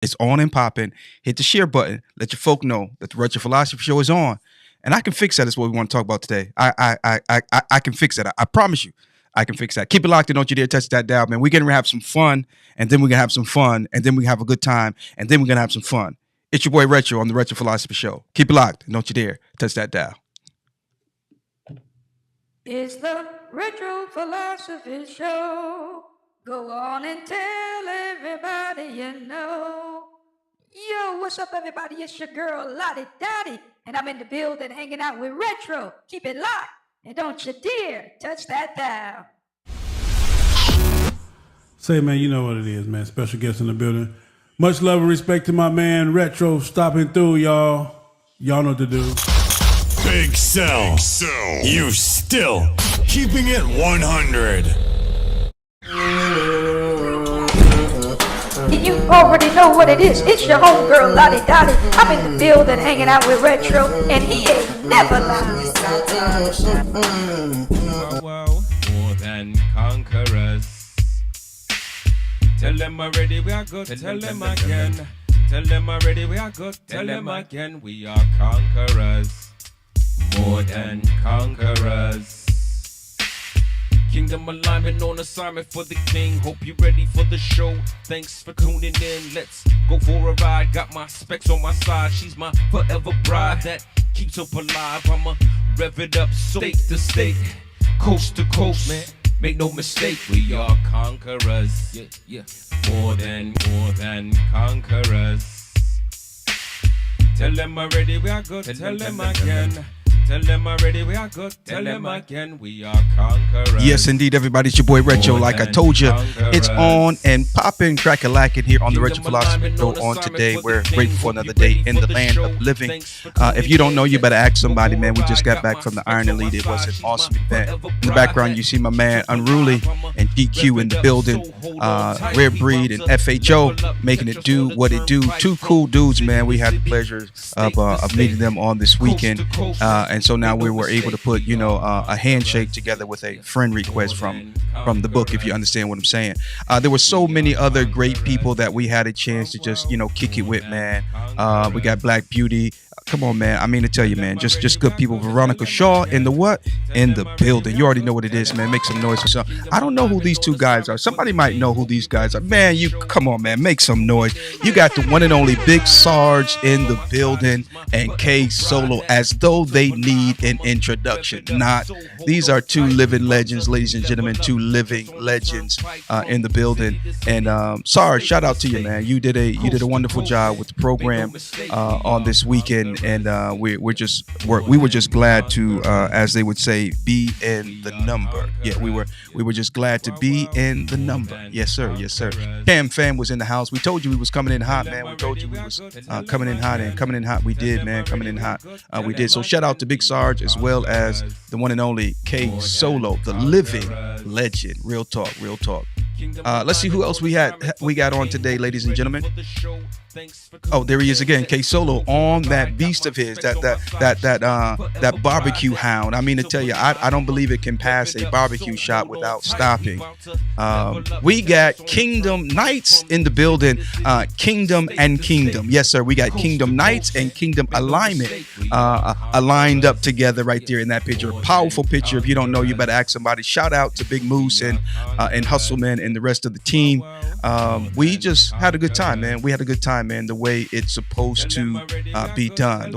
It's on and popping. Hit the share button. Let your folk know that the Retro Philosophy Show is on. And I can fix that. Is what we want to talk about today. I can fix that. I promise you. I can fix that. Keep it locked and don't you dare touch that dial, man. We're going to have some fun, and then we're going to have some fun, and then we have a good time, and then we're going to have some fun. It's your boy Retro on the Retro Philosophy Show. Keep it locked and don't you dare touch that dial. It's the Retro Philosophy Show. Go on and tell everybody you know. Yo, what's up, everybody? It's your girl, Lottie Dottie, and I'm in the building hanging out with Retro. Keep it locked, and don't you dare touch that dial. Say, man, you know what it is, man. Special guest in the building. Much love and respect to my man, Retro, stopping through, y'all. Y'all know what to do. Big Cell. You still keeping it 100. You already know what it is. It's your homegirl, Lottie Dottie. I'm in the building hanging out with Retro, and he ain't never lying. More than conquerors. Tell them already we are good. Tell them again. Tell them already we are good. Tell them again we are conquerors. More than conquerors. Kingdom alignment on assignment for the king. Hope you're ready for the show. Thanks for tuning in. Let's go for a ride. Got my specs on my side. She's my forever bride that keeps up alive. I'ma rev it up state to state, coast to coast. Man, make no mistake, we are conquerors. Yeah. More than conquerors. Tell them already we are good. Tell them again. Tell them already we are good. Tell them again we are conquerors. Yes, indeed, everybody. It's your boy Retro. Like I told you, it's on and popping, crack-a-lacking here on the Retro Philosophy Show on today. We're grateful for another day in the land of living. If you don't know, you better ask somebody, man. We just got back from the Iron Elite. It was an awesome event. In the background, you see my man Unruly and GQ in the building. Rare Breed and FHO making it do what it do. Two cool dudes, man. We had the pleasure of meeting them on this weekend. And so now we were able to put, a handshake together with a friend request from the book, if you understand what I'm saying. There were so many other great people that we had a chance to just, kick it with, man. We got Black Beauty. Come on, man. I mean to tell you, man, just good people. Veronica Shaw in the what? In the building. You already know what it is, man. Make some noise for some. I don't know who these two guys are. Somebody might know who these guys are. Man, come on, man. Make some noise. You got the one and only Big Sarge in the building and K Solo, as though they need an introduction. These are two living legends, ladies and gentlemen, two living legends in the building. And Sarge, shout out to you, man. You did a wonderful job with the program on this weekend. And we were just glad to, as they would say, be in the number. Yeah, we were just glad to be in the number. Yes, sir. Cam Fam was in the house. We told you we was coming in hot, man. We told you we was coming in hot, and coming in hot we did, man. Coming in hot we did. So shout out to Big Sarge as well as the one and only K Solo, the living legend. Real talk. Let's see who else we got on today, ladies and gentlemen. Oh, there he is again, K Solo on that beast of his, that barbecue hound. I mean to tell you, I don't believe it can pass a barbecue shop without stopping. We got Kingdom Knights in the building. Kingdom and Kingdom. Yes, sir. We got Kingdom Knights and Kingdom Alignment aligned up together right there in that picture. Powerful picture. If you don't know, you better ask somebody. Shout out to Big Moose and Hustleman and the rest of the team. We just had a good time, man. We had a good time, man, the way it's supposed to be done.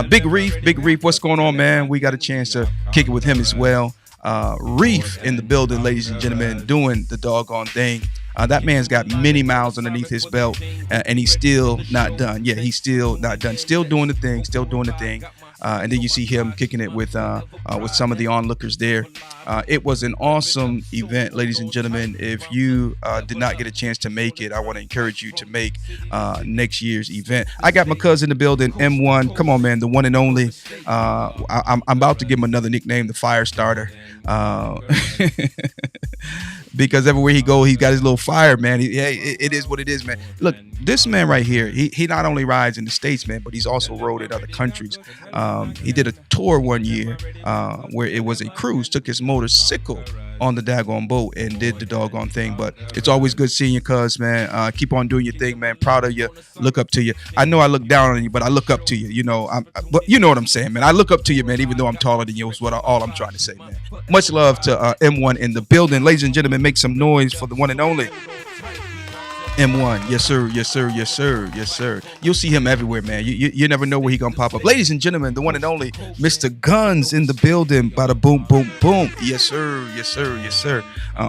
Big Reef, what's going on, man? We got a chance to kick it with him as well. Reef in the building, ladies and gentlemen, doing the doggone thing. That man's got many miles underneath his belt, and he's still not done. Yeah, he's still not done. Still doing the thing. And then you see him kicking it with some of the onlookers there. It was an awesome event, ladies and gentlemen. If you did not get a chance to make it, I want to encourage you to make next year's event. I got my cousin in the building, M1. Come on, man, the one and only. I'm about to give him another nickname, the Fire Starter. because everywhere he go, he's got his little fire, man. Hey, it is what it is, man. Look, this man right here, he not only rides in the States, man, but he's also rode in other countries. He did a tour one year where it was a cruise, took his motorcycle on the daggone boat and did the doggone thing. But it's always good seeing you, cuz, man. Keep on doing your thing, man. Proud of you. Look up to you. I know I look down on you, but I look up to you. You know, but you know what I'm saying, man. I look up to you, man, even though I'm taller than you. Is all I'm trying to say, man. Much love to M1 in the building, ladies and gentlemen. Make some noise for the one and only M1. Yes, sir. Yes, sir. Yes, sir. Yes, sir. You'll see him everywhere, man. You never know where he gonna pop up. Ladies and gentlemen, the one and only Mr. Guns in the building. Bada boom, boom, boom. Yes, sir. Yes, sir. Yes, sir.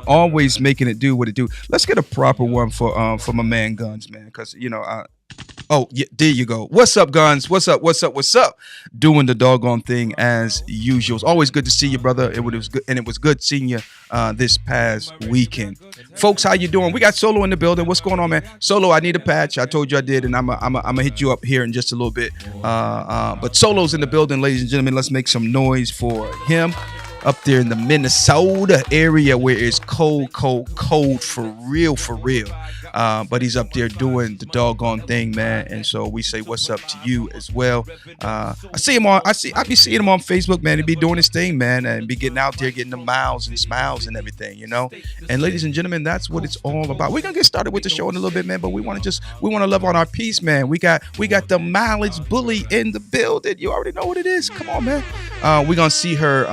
Always making it do what it do. Let's get a proper one for my man Guns, man, because oh, yeah, there you go. What's up, Guns? What's up? What's up? What's up? Doing the doggone thing as usual. It's always good to see you, brother. It was good, and it was good seeing you this past weekend. Folks, how you doing? We got Solo in the building. What's going on, man? Solo, I need a patch. I told you I did, and I'm gonna hit you up here in just a little bit. But Solo's in the building, ladies and gentlemen. Let's make some noise for him. Up there in the Minnesota area where it's cold for real. But he's up there doing the doggone thing, man. And so we say what's up to you as well. I be seeing him on Facebook, man. He be doing his thing, man, and be getting out there, getting the miles and smiles and everything, you know. And ladies and gentlemen, that's what it's all about. We're gonna get started with the show in a little bit, man. But we want to love on our piece, man. We got the mileage bully in the building. You already know what it is. Come on, man. We're gonna see her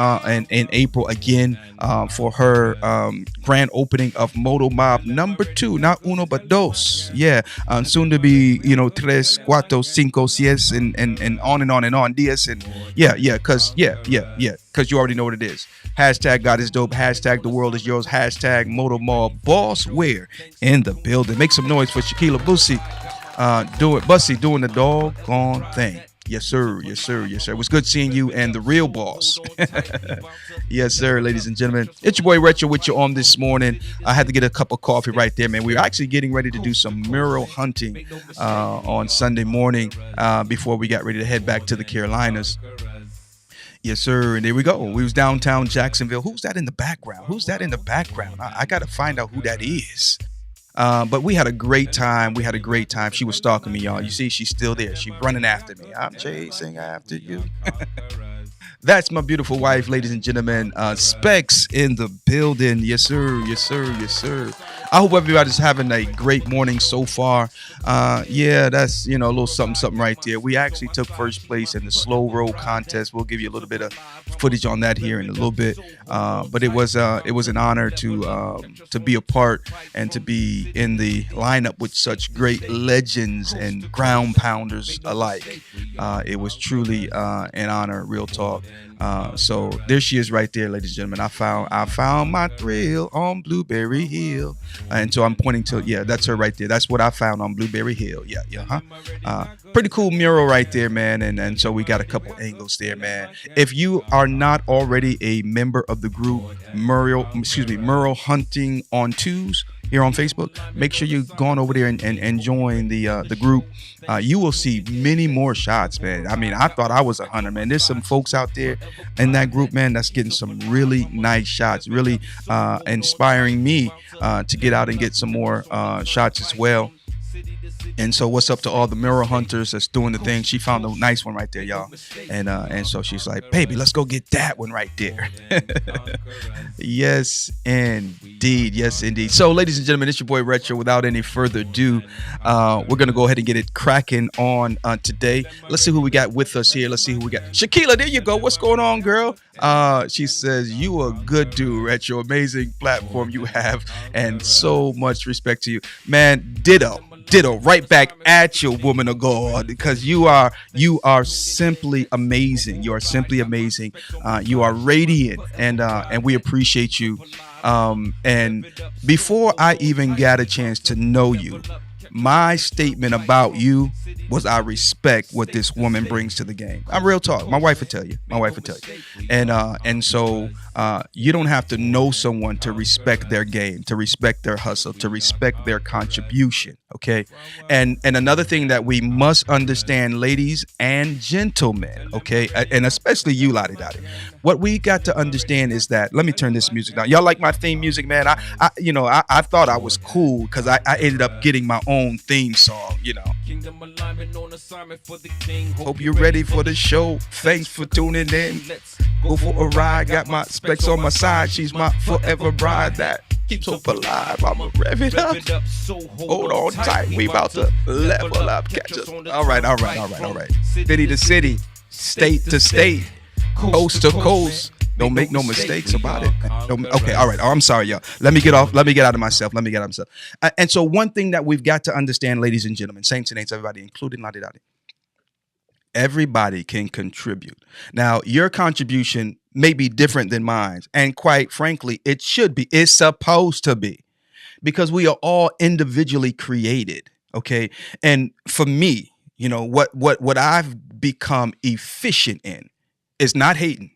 in April again for her grand opening of Moto Mob number 2, not uno but dos. Yeah, soon to be, tres, cuatro, cinco, seis, and on and on and on. Diez, and because you already know what it is. Hashtag God is dope. Hashtag the world is yours. Hashtag Moto Mob boss wear in the building. Make some noise for Shaquilla Bussy. Doing the doggone thing. Yes, sir. Yes, sir. Yes, sir. It was good seeing you and the real boss. Yes, sir, ladies and gentlemen. It's your boy Retro with you on this morning. I had to get a cup of coffee right there, man. We were actually getting ready to do some mural hunting on Sunday morning before we got ready to head back to the Carolinas. Yes, sir. And there we go. We was downtown Jacksonville. Who's that in the background? I got to find out who that is. But we had a great time. She was stalking me, y'all. You see, she's still there. She's running after me. I'm chasing after you. That's my beautiful wife, ladies and gentlemen. Specs in the building. Yes, sir. Yes, sir. Yes, sir. I hope everybody's having a great morning so far. That's, a little something right there. We actually took first place in the slow roll contest. We'll give you a little bit of footage on that here in a little bit. But it was an honor to be a part and to be in the lineup with such great legends and ground pounders alike. It was truly an honor, real talk. So there she is right there, ladies and gentlemen. I found my thrill on Blueberry Hill. And so I'm pointing to, that's her right there. That's what I found on Blueberry Hill. Pretty cool mural right there, man. And so we got a couple angles there, man. If you are not already a member of the group Mural Hunting on Twos here on Facebook, make sure you go on over there and join the group. You will see many more shots, man. I mean, I thought I was a hunter, man. There's some folks out there in that group, man, that's getting some really nice shots, really inspiring me to get out and get some more shots as well. And so what's up to all the mural hunters that's doing the thing? She found a nice one right there, y'all. And so she's like, baby, let's go get that one right there. Yes, indeed. Yes, indeed. So, ladies and gentlemen, it's your boy Retro. Without any further ado, we're going to go ahead and get it cracking on today. Let's see who we got with us here. Let's see who we got. Shaquilla, there you go. What's going on, girl? She says, you a good dude, Retro. Amazing platform you have. And so much respect to you. Man, ditto, right back at you, woman of God, because you are simply amazing. You are simply amazing. You are radiant, and we appreciate you. And before I even got a chance to know you, My statement about you was I respect what this woman brings to the game. I'm real talk. My wife would tell you. My wife would tell you. And so you don't have to know someone to respect their game, to respect their hustle, to respect their contribution. Okay. And another thing that we must understand, ladies and gentlemen, okay, and especially you, Lottie Dottie, what we got to understand is that, let me turn this music down. Y'all like my theme music, man? I thought I was cool because I ended up getting my own theme song, Hope you're ready for the show. Thanks for tuning in. Go for a ride. Got my specs on my side. She's my forever bride that keeps hope alive. I'ma rev it up. Hold on tight. We about to level up. Catch us. All right. City to city, state to state, coast to coast. Don't make no mistakes about it. Okay, all right. Oh, I'm sorry, y'all. Let me get out of myself. And so one thing that we've got to understand, ladies and gentlemen, saints and ain'ts, everybody, including Lottie Dottie, everybody can contribute. Now, your contribution may be different than mine. And quite frankly, it should be. It's supposed to be. Because we are all individually created. Okay. And for me, what I've become efficient in is not hating.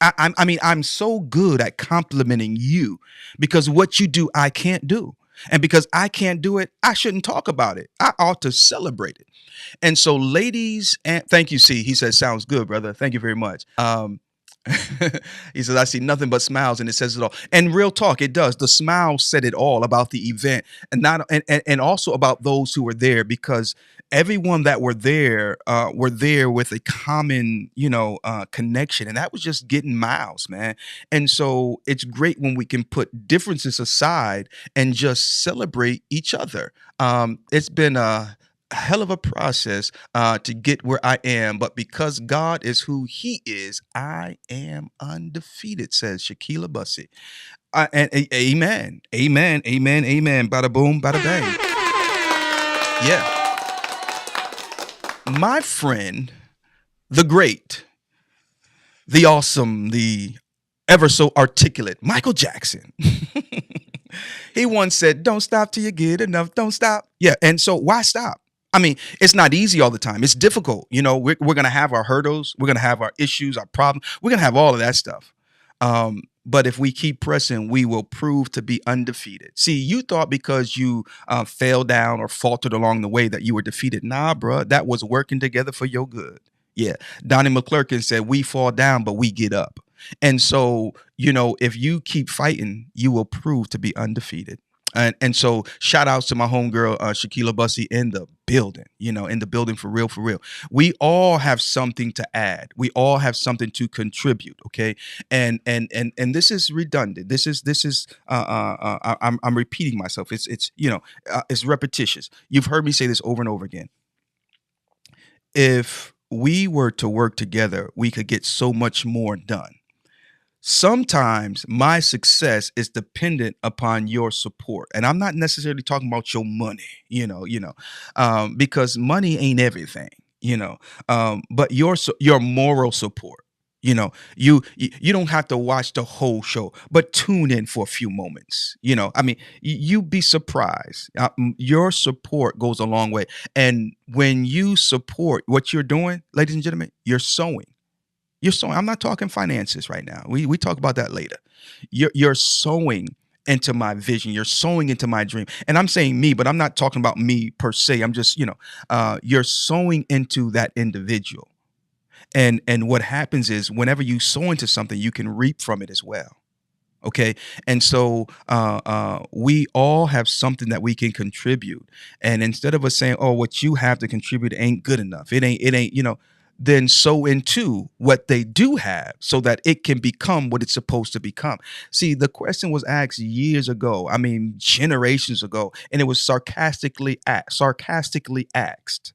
I mean, I'm so good at complimenting you because what you do, I can't do. And because I can't do it, I shouldn't talk about it. I ought to celebrate it. And so, ladies, and thank you, C. He says, sounds good, brother. Thank you very much. He says, I see nothing but smiles, and it says it all. And real talk, it does. The smiles said it all about the event, and also about those who were there, because everyone that were there with a common, connection, and that was just getting miles, man. And so it's great when we can put differences aside and just celebrate each other. It's been a hell of a process to get where I am, but because God is who He is, I am undefeated, says Shaquilla Bussy. Amen. Bada boom, bada bang. Yeah. My friend, the great, the awesome, the ever so articulate Michael Jackson. He once said, don't stop till you get enough. Don't stop. Yeah. And so why stop? I mean, it's not easy all the time. It's difficult. We're going to have our hurdles. We're going to have our issues, our problems. We're going to have all of that stuff. But if we keep pressing, we will prove to be undefeated. See, you thought because you fell down or faltered along the way that you were defeated. Nah, bro, that was working together for your good. Yeah. Donnie McClurkin said, we fall down, but we get up. And so, if you keep fighting, you will prove to be undefeated. And so shout outs to my homegirl, Shaquilla Bussy in the building, in the building for real. We all have something to add. We all have something to contribute. Okay. And this is redundant. This is I'm repeating myself. It's repetitious. You've heard me say this over and over again. If we were to work together, we could get so much more done. Sometimes my success is dependent upon your support. And I'm not necessarily talking about your money, because money ain't everything, but your moral support. You don't have to watch the whole show, but tune in for a few moments. You'd be surprised. Your support goes a long way. And when you support what you're doing, ladies and gentlemen, you're sowing. You're sowing. I'm not talking finances right now. We talk about that later. You're sowing into my vision. You're sowing into my dream. And I'm saying me, but I'm not talking about me per se. I'm just, you're sowing into that individual. And what happens is whenever you sow into something, you can reap from it as well. Okay. And so we all have something that we can contribute. And instead of us saying, oh, what you have to contribute ain't good enough. It ain't, then sow into what they do have so that it can become what it's supposed to become. See, the question was asked years ago. I mean, generations ago, and it was sarcastically asked,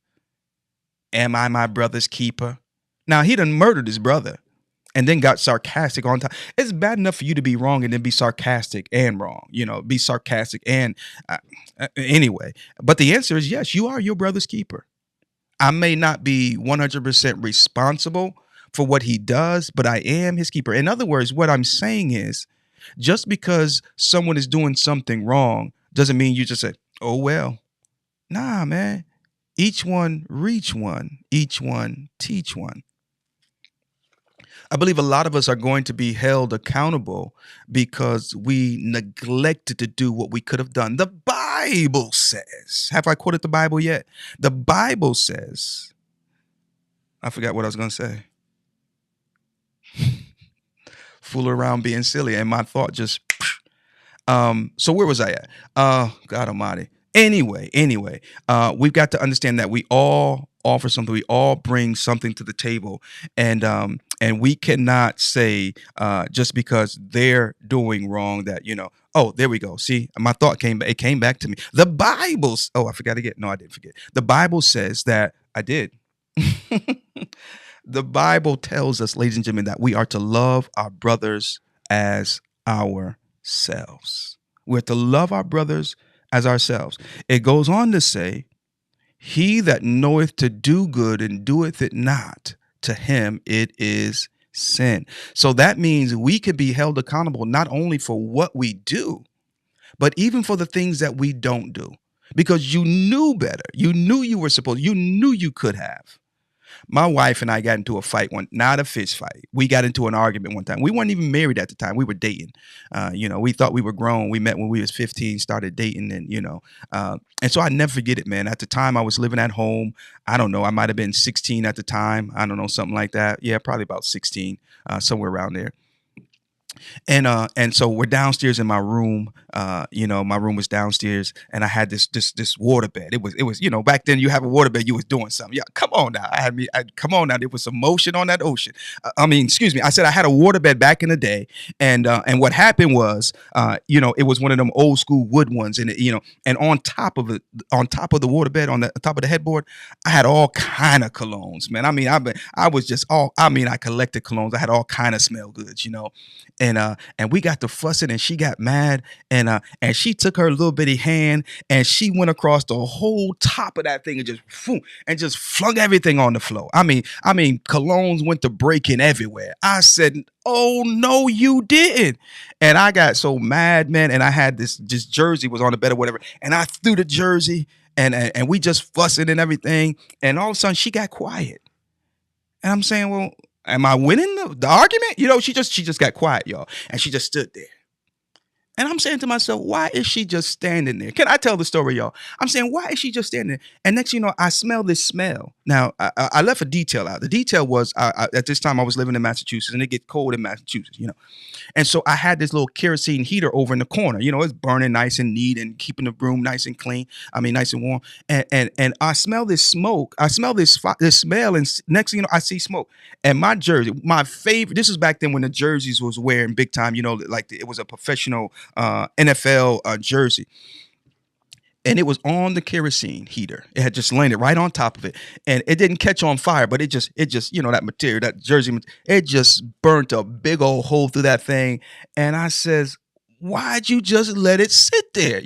am I my brother's keeper? Now, he done murdered his brother and then got sarcastic on time. It's bad enough for you to be wrong and then be sarcastic and wrong, be sarcastic and anyway. But the answer is yes, you are your brother's keeper. I may not be 100% responsible for what he does, but I am his keeper. In other words, what I'm saying is just because someone is doing something wrong doesn't mean you just say, oh, well, Nah, man. Each one reach one, each one teach one. I believe a lot of us are going to be held accountable because we neglected to do what we could have done. The Bible says, have I quoted the Bible yet? The Bible says, I forgot what I was going to say. Fool around being silly. And my thought just, so where was I at? God almighty. Anyway, we've got to understand that we all offer something. We all bring something to the table, and we cannot say just because they're doing wrong that Oh, there we go. See, my thought came. It came back to me. The Bible's. Oh, I forgot again. No, I didn't forget. The Bible says that I did. The Bible tells us, ladies and gentlemen, that we are to love our brothers as ourselves. We're to love our brothers as ourselves. It goes on to say, he that knoweth to do good and doeth it not, to him it is sin. So that means we can be held accountable not only for what we do, but even for the things that we don't do. Because you knew better. You knew you were supposed, you knew you could have. My wife and I got into a fight not a fist fight. We got into an argument one time. We weren't even married at the time. We were dating. We thought we were grown. We met when we was 15, started dating, and so I never forget it, man. At the time I was living at home. I don't know. I might have been 16 at the time. I don't know, something like that. Yeah, probably about 16, somewhere around there. And so we're downstairs in my room. My room was downstairs, and I had this water bed. It was back then you have a water bed, you was doing something. Yeah, come on now. Come on now. There was some motion on that ocean. Excuse me. I said I had a water bed back in the day, and what happened was, it was one of them old school wood ones, and on top of it, on top of the water bed, on the top of the headboard, I had all kind of colognes, man. I collected colognes. I had all kind of smell goods, and we got to fussing, and she got mad, and she took her little bitty hand and she went across the whole top of that thing and just flung everything on the floor. I mean, colognes went to breaking everywhere. I said, "Oh no, you didn't!" And I got so mad, man. And I had this jersey was on the bed or whatever, and I threw the jersey, and we just fussing and everything. And all of a sudden, she got quiet, and I'm saying, "Well, am I winning the argument?" She just got quiet, y'all. And she just stood there. And I'm saying to myself, why is she just standing there? Can I tell the story, y'all? I'm saying, why is she just standing there? And next, I smell this smell. Now, I left a detail out. The detail was, at this time, I was living in Massachusetts, and it gets cold in Massachusetts, And so I had this little kerosene heater over in the corner. It's burning nice and neat and keeping the room nice and clean. Nice and warm. And I smell this smoke. I smell this smell, and next thing you know, I see smoke. And my jersey, my favorite. This was back then when the jerseys was wearing big time. Like it was a professional NFL jersey. And it was on the kerosene heater. It had just landed right on top of it, and it didn't catch on fire, but it just, that material, that jersey, it just burnt a big old hole through that thing. And I says, "Why'd you just let it sit there?"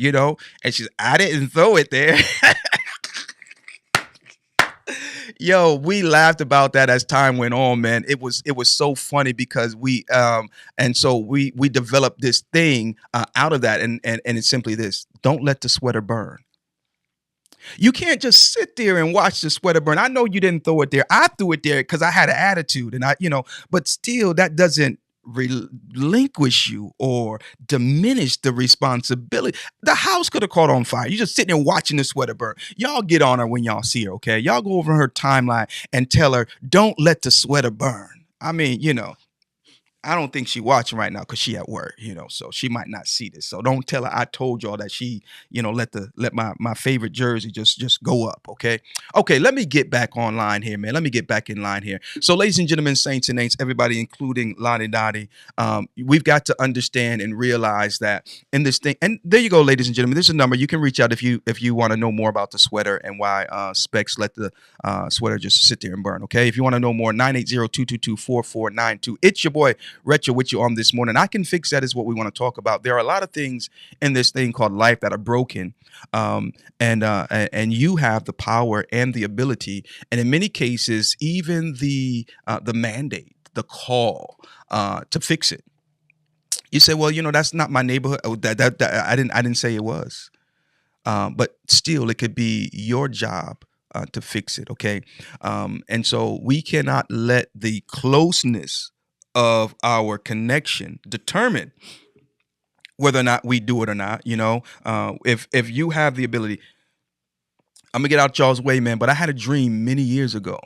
And she's, "I didn't throw it there." Yo, we laughed about that as time went on, man. It was so funny because we developed this thing out of that, and it's simply this: don't let the sweater burn. You can't just sit there and watch the sweater burn. I know you didn't throw it there. I threw it there because I had an attitude, and but still, that doesn't relinquish you or diminish the responsibility. The house could have caught on fire. You're just sitting there watching the sweater burn. Y'all get on her when y'all see her, okay? Y'all go over her timeline and tell her, "Don't let the sweater burn." I don't think she watching right now because she at work, so she might not see this. So don't tell her I told y'all that she, let my favorite jersey just go up. Okay. Okay. Let me get back online here, man. Let me get back in line here. So, ladies and gentlemen, saints and ain'ts, everybody, including Lottie Dottie, we've got to understand and realize that in this thing, and there you go, ladies and gentlemen, there's a number you can reach out if you want to know more about the sweater and why Specs let the sweater just sit there and burn. Okay. If you want to know more, 980-222-4492. It's your boy Retro with you on this morning. I Can Fix That is what we want to talk about. There are a lot of things in this thing called life that are broken, and you have the power and the ability, and in many cases, even the mandate, the call to fix it. You say, "Well, that's not my neighborhood." Oh, that I didn't say it was. but still, it could be your job to fix it. Okay, and so we cannot let the closeness of our connection determine whether or not we do it or not. If you have the ability, I'm gonna get out y'all's way, man. But I had a dream many years ago.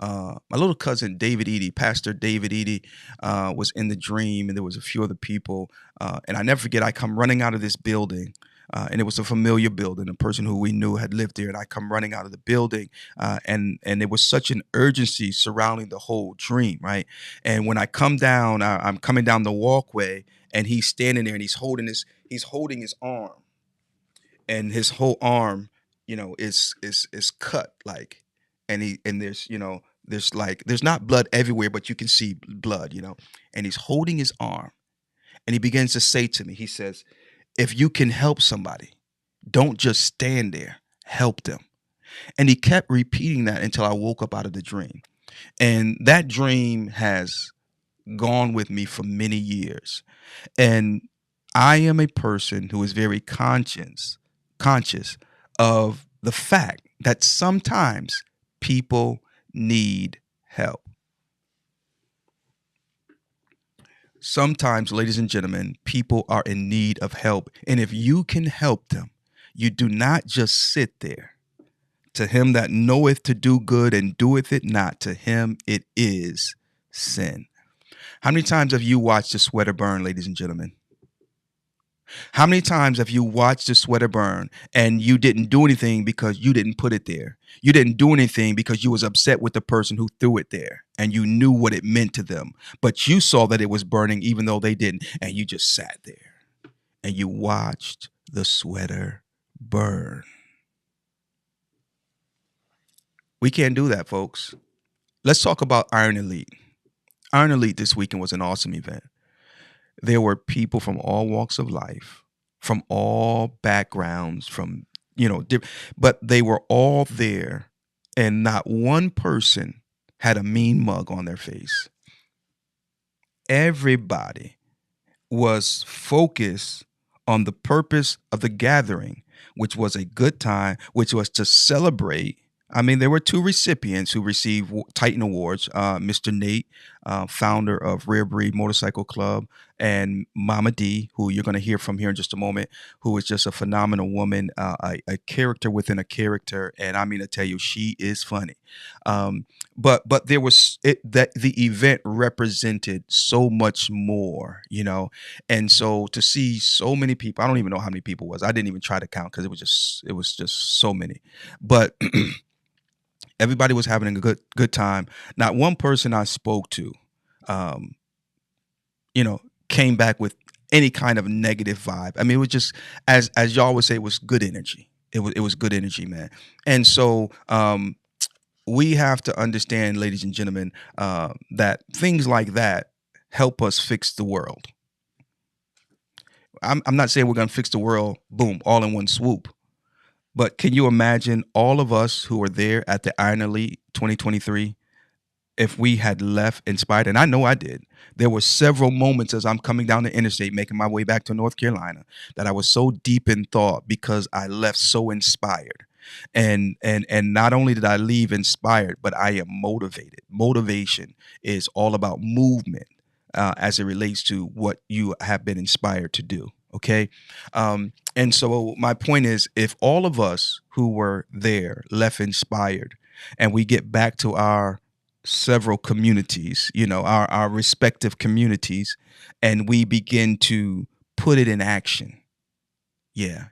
My little cousin David Eady, Pastor David Eady, was in the dream, and there was a few other people. And I never forget. I come running out of this building, and it was a familiar building. A person who we knew had lived there, and I come running out of the building, and there was such an urgency surrounding the whole dream, right? And when I come down, I'm coming down the walkway, and he's standing there, and he's holding his arm, and his whole arm, is cut, like, and there's, there's not blood everywhere, but you can see blood, and he's holding his arm, and he begins to say to me, he says, if you can help somebody, don't just stand there, help them. And he kept repeating that until I woke up out of the dream. And that dream has gone with me for many years. And I am a person who is very conscious of the fact that sometimes people need help. Sometimes, ladies and gentlemen, people are in need of help. And if you can help them, you do not just sit there. To him that knoweth to do good and doeth it not, to him it is sin. How many times have you watched a sweater burn, ladies and gentlemen? How many times have you watched a sweater burn and you didn't do anything because you didn't put it there? You didn't do anything because you was upset with the person who threw it there and you knew what it meant to them, but you saw that it was burning even though they didn't, and you just sat there and you watched the sweater burn. We can't do that, folks. Let's talk about Iron Elite. Iron Elite this weekend was an awesome event. There were people from all walks of life, from all backgrounds, but they were all there, and not one person had a mean mug on their face. Everybody was focused on the purpose of the gathering, which was a good time, which was to celebrate. I mean, there were two recipients who received Titan Awards, Mr. Nate, founder of Rare Breed Motorcycle Club, and Mama D, who you're going to hear from here in just a moment, who is just a phenomenal woman, a character within a character. And I mean to tell you, she is funny. But there was that the event represented so much more, and so to see so many people, I don't even know how many people it was. I didn't even try to count because it was just so many. But everybody was having a good time. Not one person I spoke to, came back with any kind of negative vibe. I mean, it was just, as y'all would say, it was good energy. It was good energy, man. And so we have to understand, ladies and gentlemen, that things like that help us fix the world. I'm not saying we're going to fix the world, boom, all in one swoop. But can you imagine all of us who were there at the Iron Elite 2023, if we had left inspired? And I know I did. There were several moments as I'm coming down the interstate, making my way back to North Carolina, that I was so deep in thought because I left so inspired. And not only did I leave inspired, but I am motivated. Motivation is all about movement as it relates to what you have been inspired to do. Okay. And so my point is, if all of us who were there left inspired and we get back to our several communities, our respective communities, and we begin to put it in action. Yeah.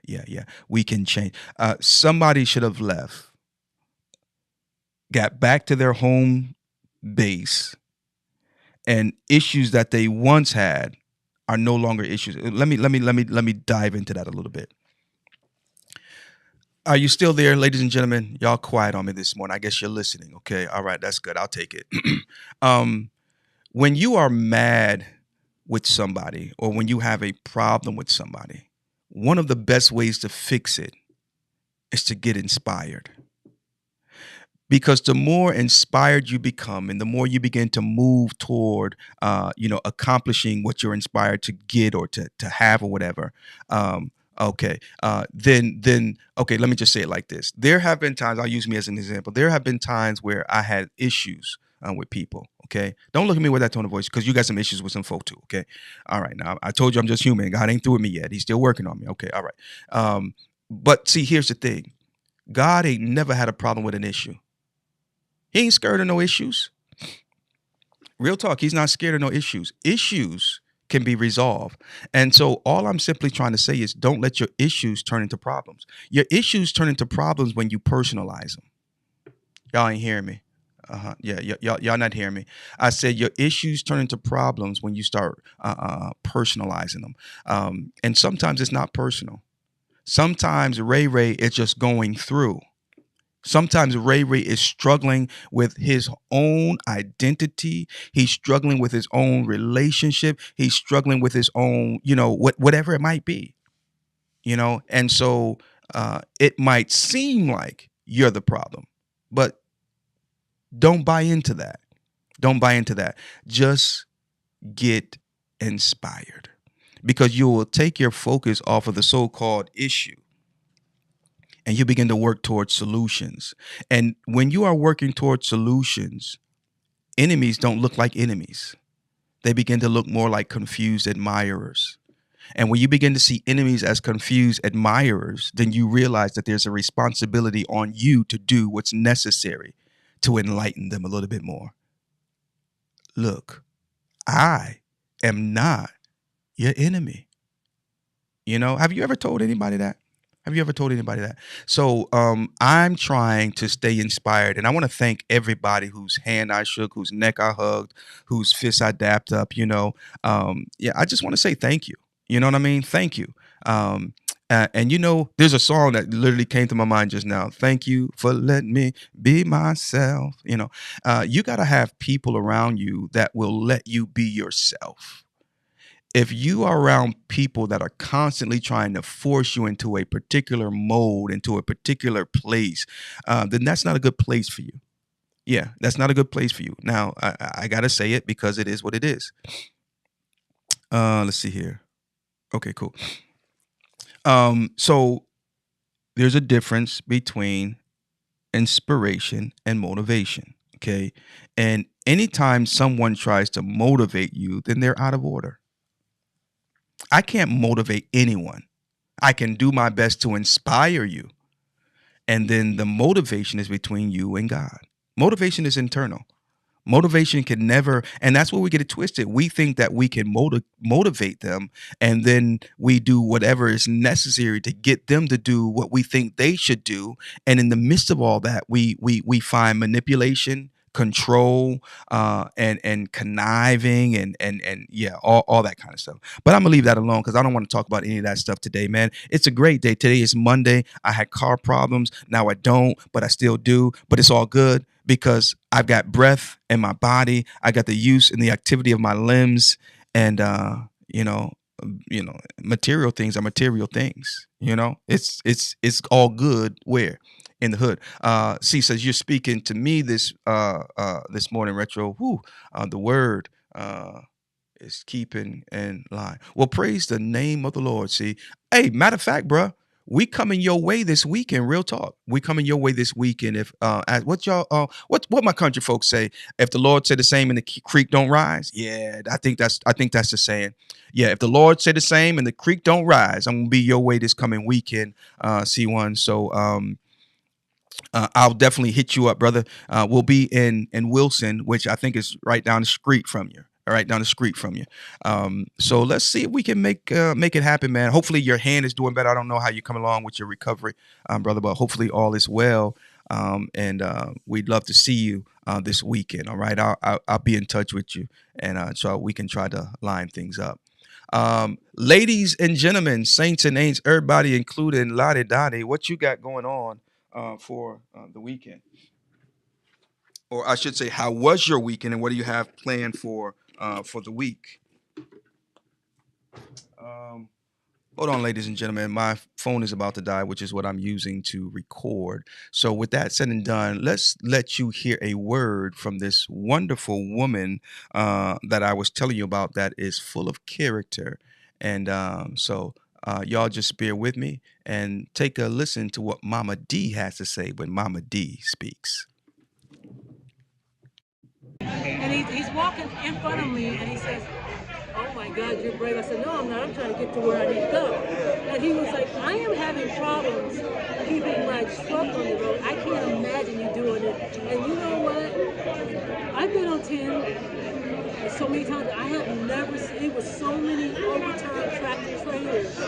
We can change. Somebody should have left, got back to their home base, and issues that they once had are no longer issues. Let me dive into that a little bit. Are you still there, ladies and gentlemen? Y'all quiet on me this morning. I guess you're listening. Okay. All right. That's good. I'll take it. When you are mad with somebody, or when you have a problem with somebody, one of the best ways to fix it is to get inspired. Because the more inspired you become and the more you begin to move toward, accomplishing what you're inspired to get or to have or whatever, Okay. Then okay, let me just say it like this. There have been times, I'll use me as an example. There have been times where I had issues with people. Okay. Don't look at me with that tone of voice because you got some issues with some folk too. Okay. All right. Now I told you I'm just human. God ain't through with me yet. He's still working on me. Okay. All right. But see, here's the thing. God ain't never had a problem with an issue. He ain't scared of no issues. Real talk, he's not scared of no issues. Issues can be resolved. And so all I'm simply trying to say is don't let your issues turn into problems. Your issues turn into problems when you personalize them. Y'all ain't hearing me. Yeah, y'all not hearing me. I said your issues turn into problems when you start personalizing them. And sometimes it's not personal. Sometimes Ray is just going through. Sometimes Ray is struggling with his own identity. He's struggling with his own relationship. He's struggling with his own, whatever it might be, And so it might seem like you're the problem, but don't buy into that. Don't buy into that. Just get inspired because you will take your focus off of the so-called issue and you begin to work towards solutions. And when you are working towards solutions, enemies don't look like enemies. They begin to look more like confused admirers. And when you begin to see enemies as confused admirers, then you realize that there's a responsibility on you to do what's necessary to enlighten them a little bit more. Look, I am not your enemy. Have you ever told anybody that? Have you ever told anybody that? So I'm trying to stay inspired. And I want to thank everybody whose hand I shook, whose neck I hugged, whose fist I dapped up, Yeah, I just want to say thank you. You know what I mean? Thank you. And there's a song that literally came to my mind just now. Thank you for letting me be myself. You got to have people around you that will let you be yourself. If you are around people that are constantly trying to force you into a particular mode, into a particular place, then that's not a good place for you. Yeah, that's not a good place for you. Now, I got to say it because it is what it is. Let's see here. Okay, cool. So there's a difference between inspiration and motivation. Okay. And anytime someone tries to motivate you, then they're out of order. I can't motivate anyone. I can do my best to inspire you. And then the motivation is between you and God. Motivation is internal. Motivation can never, and that's where we get it twisted. We think that we can motivate them, and then we do whatever is necessary to get them to do what we think they should do. And in the midst of all that, we find manipulation, control, and conniving, and yeah, all that kind of stuff. But I'm gonna leave that alone because I don't want to talk about any of that stuff today, man. It's a great day. Today is Monday. I had car problems. Now I don't, but I still do. But it's all good because I've got breath in my body. I got the use and the activity of my limbs, and material things are material things. It's all good. Where? In the hood. C says you're speaking to me this morning, Retro. Whew, the word is keeping in line. Well, praise the name of the Lord. See, hey, matter of fact, bruh, we coming your way this weekend. Real talk. We coming your way this weekend. If what y'all what my country folks say, if the Lord said the same and the creek don't rise, yeah, I think that's the saying. Yeah, if the Lord said the same and the creek don't rise, I'm gonna be your way this coming weekend. C1. So I'll definitely hit you up, brother. We'll be in Wilson, which I think is right down the street from you. Right down the street from you. So let's see if we can make it happen, man. Hopefully your hand is doing better. I don't know how you come along with your recovery, brother, but hopefully all is well. And we'd love to see you this weekend. All right, I'll be in touch with you, and so we can try to line things up. Ladies and gentlemen, saints and ain'ts, everybody, including Lottie Dottie, what you got going on for the weekend? Or I should say, how was your weekend, and what do you have planned for the week? Hold on, ladies and gentlemen. My phone is about to die, which is what I'm using to record. So with that said and done, let's let you hear a word from this wonderful woman that I was telling you about that is full of character. And so Y'all just bear with me and take a listen to what Mama D has to say when Mama D speaks. And he's walking in front of me and he says, "Oh my God, you're brave." I said, "No, I'm not. I'm trying to get to where I need to go." And he was like, "I am having problems keeping my truck on the road. I can't imagine you doing it." And you know what? I've been on 10 so many times. I have never seen, it was so many overturned tractor trailers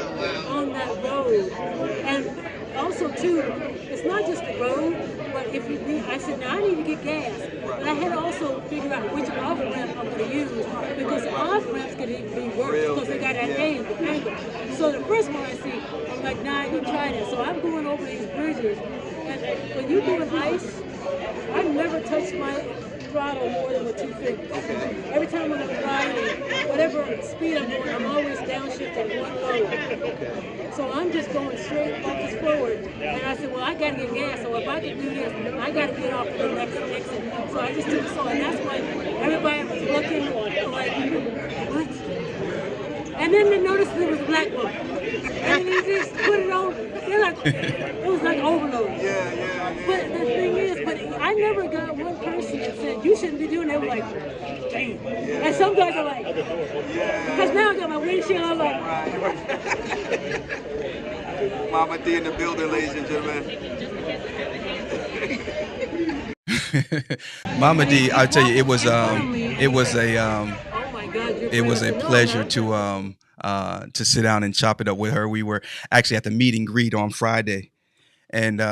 on that road. And also too, it's not just the road, but if you need, I said, now I need to get gas. But I had to also figure out which off ramp I'm going to use, because off ramps could even be worse because they got that angle. So the first one I see, I'm like, nah, I didn't try that. So I'm going over these bridges, and when you're doing ice, I never touch my throttle more than with 2 fingers. Every time I'm riding, whatever speed I'm doing, I'm always downshifting one load. So I'm just going straight focus forward. And I said, well, I gotta get gas, so if I can do this, I gotta get off of the next exit. So I just took it slow, and that's why everybody was looking like, what? And then they noticed there was a black woman. And he just put it on. They're like, it was like overload. Yeah. But the thing is, I never got one person that said, you shouldn't be doing that. They were like, damn. And some guys are like, because now I got my windshield, I'm like. Mama D in the building, ladies and gentlemen. Mama D, I'll tell you, it was a pleasure to sit down and chop it up with her. We were actually at the meet and greet on Friday, and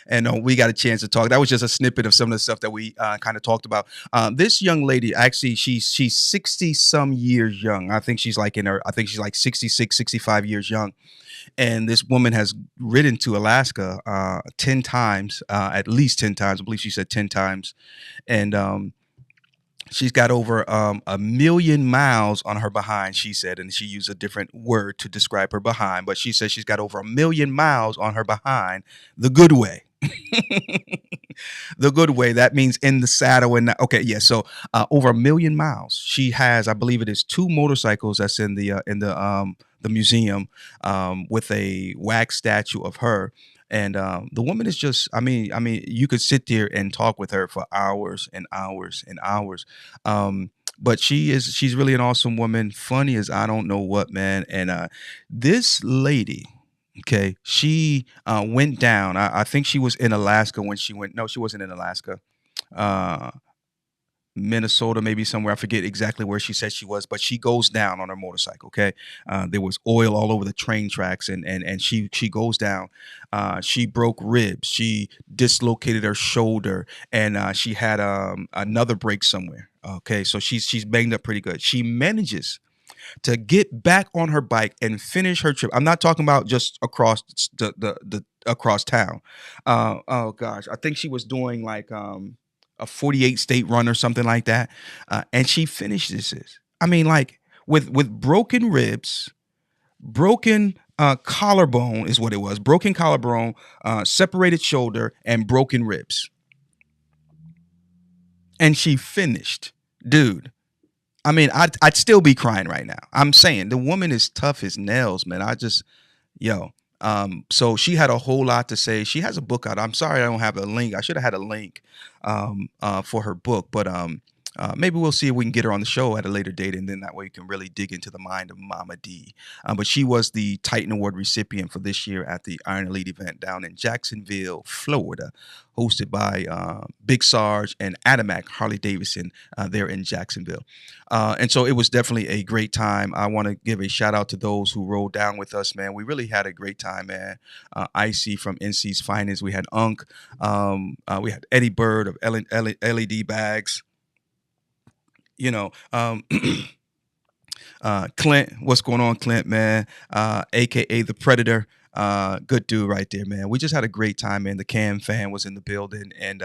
and we got a chance to talk. That was just a snippet of some of the stuff that we kind of talked about. This young lady, actually, she's 60 some years young. I think she's like 66, 65 years young. And this woman has ridden to Alaska 10 times, at least 10 times. I believe she said 10 times. And she's got over 1,000,000 miles on her behind, she said. And she used a different word to describe her behind. But she says she's got over 1,000,000 miles on her behind the good way. The good way. That means in the saddle. And okay, yeah. So over 1,000,000 miles. She has, I believe it is 2 motorcycles that's in the museum with a wax statue of her. And the woman is just, I mean, you could sit there and talk with her for hours and hours and hours. But she's really an awesome woman, funny as I don't know what, man. And this lady, okay, she went down. I think she was in Alaska when she went. No, she wasn't in Alaska. Minnesota, maybe somewhere. I forget exactly where she said she was, but she goes down on her motorcycle. Okay, there was oil all over the train tracks, and she goes down. She broke ribs. She dislocated her shoulder, and she had another break somewhere. Okay, so she's banged up pretty good. She manages to get back on her bike and finish her trip. I'm not talking about just across the across town. Oh gosh, I think she was doing like a 48 state run or something like that. And she finishes this. I mean, like with broken ribs, broken collarbone is what it was. Broken collarbone, separated shoulder, and broken ribs. And she finished. Dude, I mean, I'd still be crying right now. I'm saying the woman is tough as nails, man. So she had a whole lot to say. She has a book out. I'm sorry I don't have a link. I should have had a link for her book, but maybe we'll see if we can get her on the show at a later date, and then that way you can really dig into the mind of Mama D. But she was the Titan Award recipient for this year at the Iron Elite event down in Jacksonville, Florida, hosted by Big Sarge and Adamak Harley Davidson there in Jacksonville. And so it was definitely a great time. I want to give a shout out to those who rode down with us, man. We really had a great time, man. Icy from NC's Finest. We had Unk. We had Eddie Bird of LED Bags. Clint, what's going on, Clint, man? AKA the Predator. Good dude right there, man. We just had a great time, man. The Cam fan was in the building, and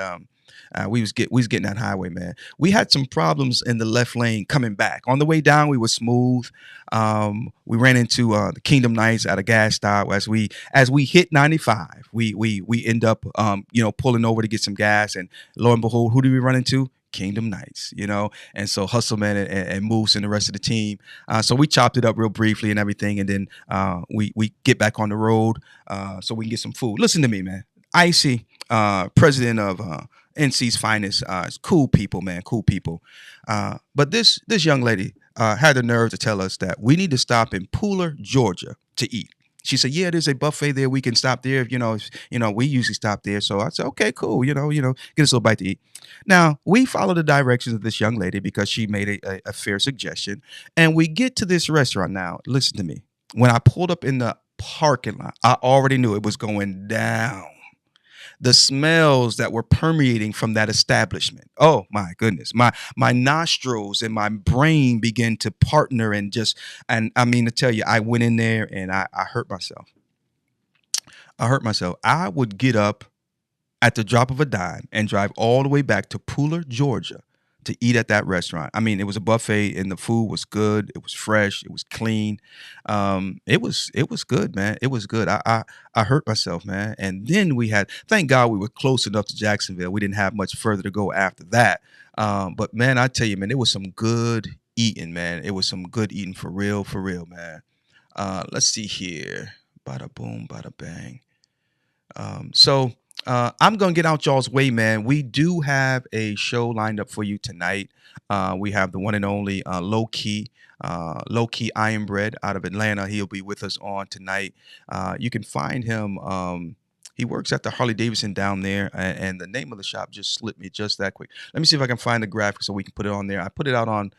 we was getting that highway, man. We had some problems in the left lane coming back. On the way down, we were smooth. We ran into the Kingdom Knights at a gas stop as we hit 95. We end up pulling over to get some gas, and lo and behold, who did we run into? Kingdom Nights, you know. And so Hustle Man and Moose and the rest of the team. So we chopped it up real briefly and everything, and then we get back on the road so we can get some food. Listen to me, man. Icy, president of NC's finest, cool people, man, cool people. But this young lady had the nerve to tell us that we need to stop in Pooler, Georgia, to eat. She said, "Yeah, there's a buffet there. We can stop there. We usually stop there." So I said, "Okay, cool. Get us a little bite to eat." Now we follow the directions of this young lady because she made a fair suggestion, and we get to this restaurant. Now, listen to me. When I pulled up in the parking lot, I already knew it was going down. The smells that were permeating from that establishment. Oh my goodness. My nostrils and my brain began to partner and I mean to tell you, I went in there and I hurt myself. I hurt myself. I would get up at the drop of a dime and drive all the way back to Pooler, Georgia to eat at that restaurant. I mean, it was a buffet and the food was good. It was fresh. It was clean. It was good, man. It was good. I hurt myself, man. And then thank God we were close enough to Jacksonville. We didn't have much further to go after that. But man, I tell you, man, it was some good eating, man. It was some good eating for real, man. Let's see here. Bada boom, bada bang. I'm going to get out y'all's way, man. We do have a show lined up for you tonight. We have the one and only Low Key Iron Bread out of Atlanta. He'll be with us on tonight. You can find him. He works at the Harley Davidson down there, and the name of the shop just slipped me just that quick. Let me see if I can find the graphic so we can put it on there. I put it out on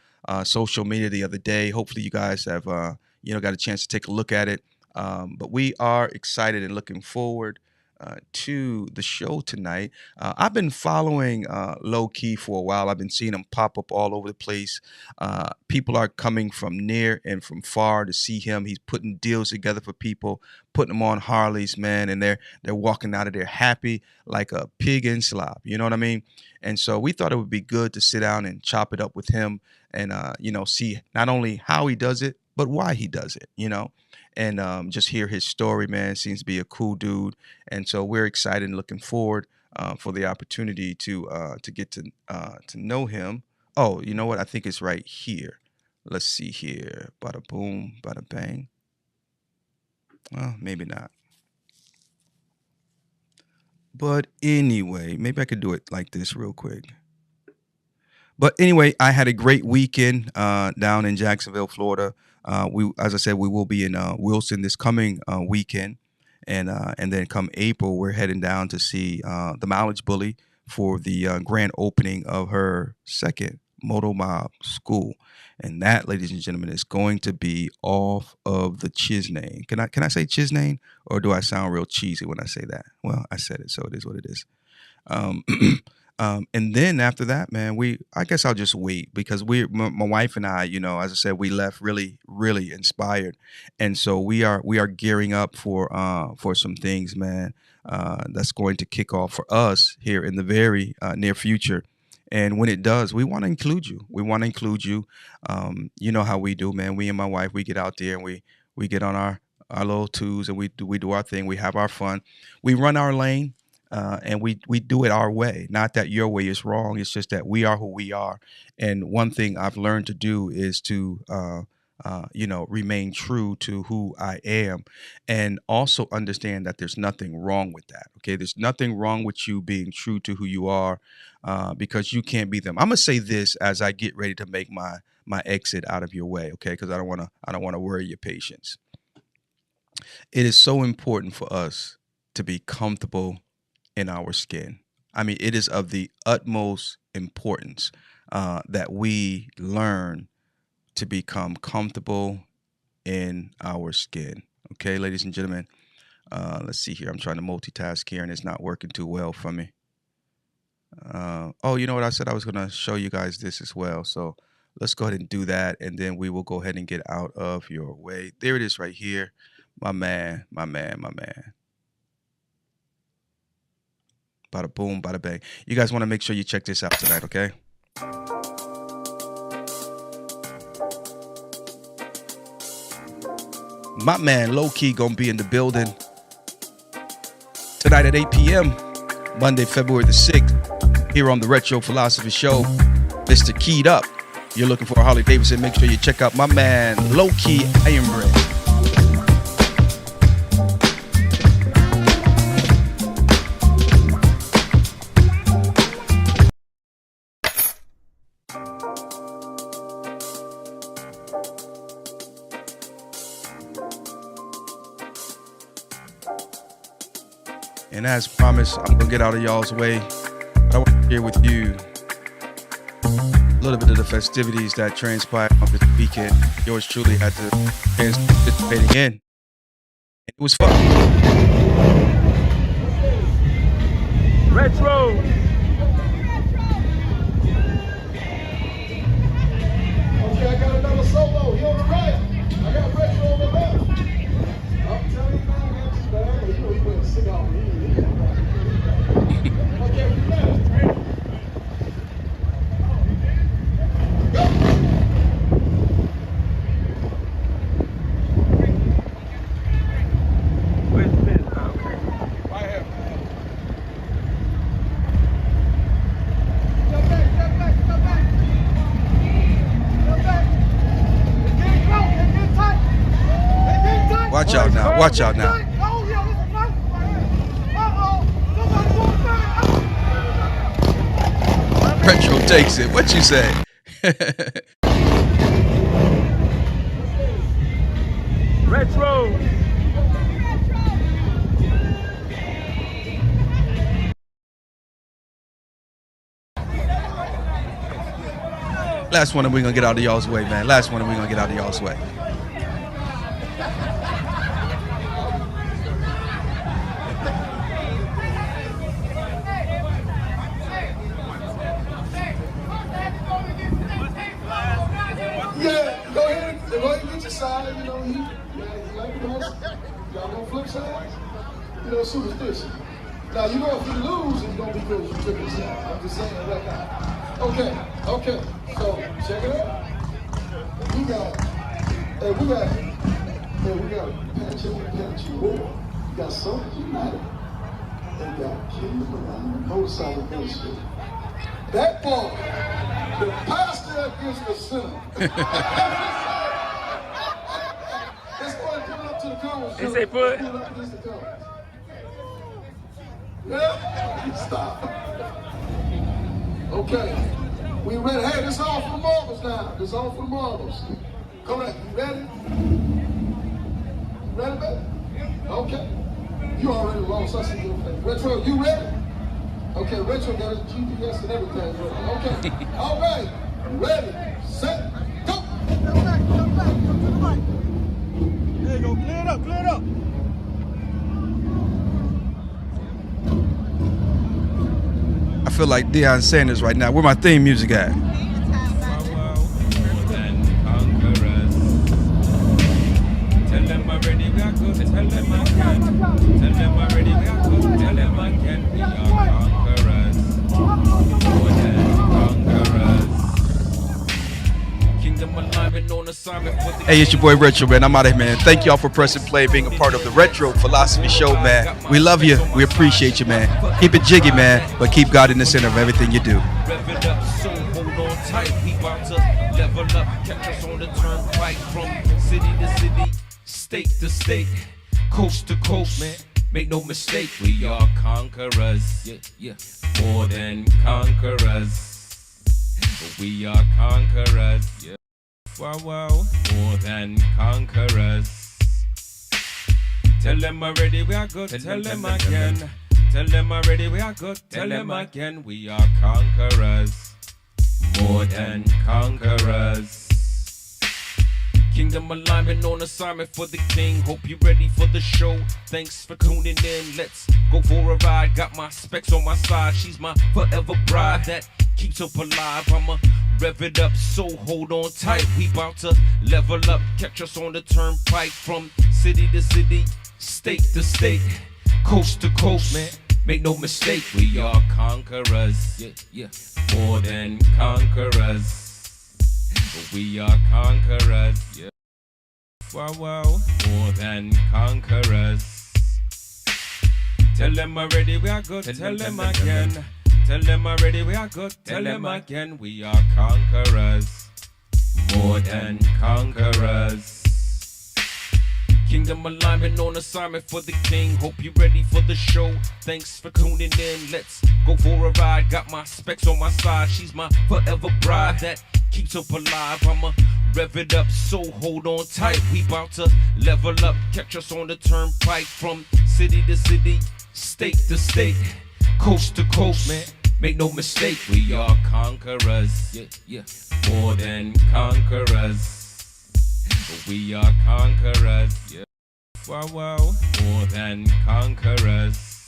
social media the other day. Hopefully you guys have got a chance to take a look at it. But we are excited and looking forward to the show tonight. I've been following Low Key for a while. I've been seeing him pop up all over the place. People are coming from near and from far to see him. He's putting deals together for people, putting them on Harleys, man, and they're walking out of there happy like a pig in slop. You know what I mean? And so we thought it would be good to sit down and chop it up with him and see not only how he does it, but why he does it, and just hear his story, man. Seems to be a cool dude. And so we're excited and looking forward for the opportunity to get to know him. Oh, you know what? I think it's right here. Let's see here. Bada boom, bada bang. Well, maybe not. But anyway, maybe I could do it like this real quick. But anyway, I had a great weekend down in Jacksonville, Florida. As I said, we will be in Wilson this coming weekend, and then come April, we're heading down to see the Mileage Bully for the grand opening of her second Moto Mob school, and that, ladies and gentlemen, is going to be off of the Chisnane. Can I say Chisnane, or do I sound real cheesy when I say that? Well, I said it, so it is what it is. And then after that, man, I guess I'll just wait because my wife and I, as I said, we left really, really inspired. And so we are gearing up for some things, man, that's going to kick off for us here in the very near future. And when it does, we want to include you. You know how we do, man. We and my wife, we get out there and we get on our little twos and we do our thing. We have our fun. We run our lane. And we do it our way. Not that your way is wrong. It's just that we are who we are. And one thing I've learned to do is to, remain true to who I am, and also understand that there's nothing wrong with that. Okay, there's nothing wrong with you being true to who you are, because you can't be them. I'm gonna say this as I get ready to make my exit out of your way. Okay, because I don't want to worry your patience. It is so important for us to be comfortable in our skin. I mean, it is of the utmost importance that we learn to become comfortable in our skin. Okay, ladies and gentlemen, let's see here. I'm trying to multitask here and it's not working too well for me. You know what? I said I was going to show you guys this as well. So let's go ahead and do that. And then we will go ahead and get out of your way. There it is right here. My man. Bada boom, bada bang. You guys want to make sure you check this out tonight, okay? My man Low Key gonna be in the building tonight at 8 p.m. Monday, February the 6th. here on the Retro Philosophy Show. Mr. Keyed Up. You're looking for a Harley Davidson. Make sure you check out my man, Low Key Iron Bread. And as promised, I'm gonna get out of y'all's way. But I want to share with you a little bit of the festivities that transpired on this weekend. Yours truly had the chance to participate in. It was fun. Retro. Okay, I got another solo. He on the right. I got Retro on the left. I'm telling you now, man. You know he went to sit down. Okay, we ready. Go. Where's the pin? Oh, okay. Right here. Step back, step back, step back. Step back. It's getting close. It's getting tight. It's getting tight. Watch out now. Watch out now. Oh, yeah, this is nice right here. Uh-oh. Somebody going back. Retro takes it. What you say? Retro. Last one and we're gonna get out of y'all's way, man. Last one and we're gonna get out of y'all's way. Yeah, go ahead and get your side, you know, he like it else. Y'all gonna flip sides? You know, superstition. Now, you know, if you lose, it's gonna be good if you flip your side. I'm just saying right now. Okay, so, check it out. We got Patchy Boy. We got Soldiers United. They got Kingdom Around. Hold solid bullshit. That boy, the pastor against the sinner. Let's go and put it up to the comments. They say put? Put it up against the comments. Yeah? Stop. Okay. We ready. Hey, this all for the marbles now. This all for the marbles. Correct. You ready? You ready, baby? Okay. You already lost. I see your face. Retro, you ready? Okay, Retro got his GPS and everything. Okay. All right. Ready, set, go. Come back, come to the right. There you go. Clear it up, clear it up. I feel like Deion Sanders right now. Where my theme music at? Hey, it's your boy Retro, man. I'm out of here, man. Thank y'all for pressing play, being a part of the Retro Philosophy Show, man. We love you. We appreciate you, man. Keep it jiggy, man, but keep God in the center of everything you do. Rev it up, so hold on tight. We about to level up, catch us on the turnpike from city to city, state to state, coast to coast, man. Make no mistake, we are conquerors, yeah, more than conquerors. We are conquerors, yeah. Wow, more than conquerors. Tell them already we are good, tell them again. Tell them already we are good, tell them again. We are conquerors, more than conquerors. Kingdom alignment on assignment for the king. Hope you're ready for the show. Thanks for tuning in. Let's go for a ride. Got my specs on my side. She's my forever bride that keeps up alive. I'ma rev it up, so hold on tight. We bout to level up. Catch us on the turnpike from city to city, state to state, coast to coast, man. Make no mistake, we are conquerors, yeah, more than conquerors. We are conquerors, yeah. Wow, more than conquerors. Tell them already we are good, tell them again. Tell them already we are good. Tell them again we are conquerors. More than conquerors. Kingdom alignment on assignment for the king. Hope you ready for the show. Thanks for tuning in. Let's go for a ride. Got my specs on my side. She's my forever bride that keeps up alive. I'ma rev it up, so hold on tight. We bout to level up. Catch us on the turnpike from city to city, state to state, coast to coast. Man, make no mistake, we are conquerors. Yeah. More than conquerors. We are conquerors. Yeah. Wow. More than conquerors.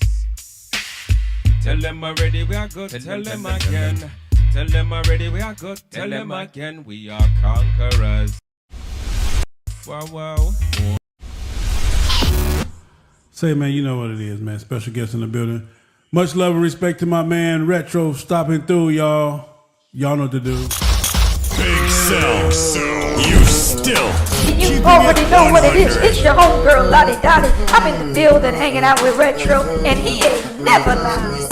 Tell them already we are good. Tell them again. Tell them already we are good. Tell them again we are conquerors. Wow. Say, man, you know what it is, man. Special guest in the building. Much love and respect to my man Retro stopping through, y'all. Y'all know what to do. Big Cell. You still. You already know what it is. It's your homegirl Lottie Dottie. I'm in the building hanging out with Retro, and he ain't never lied.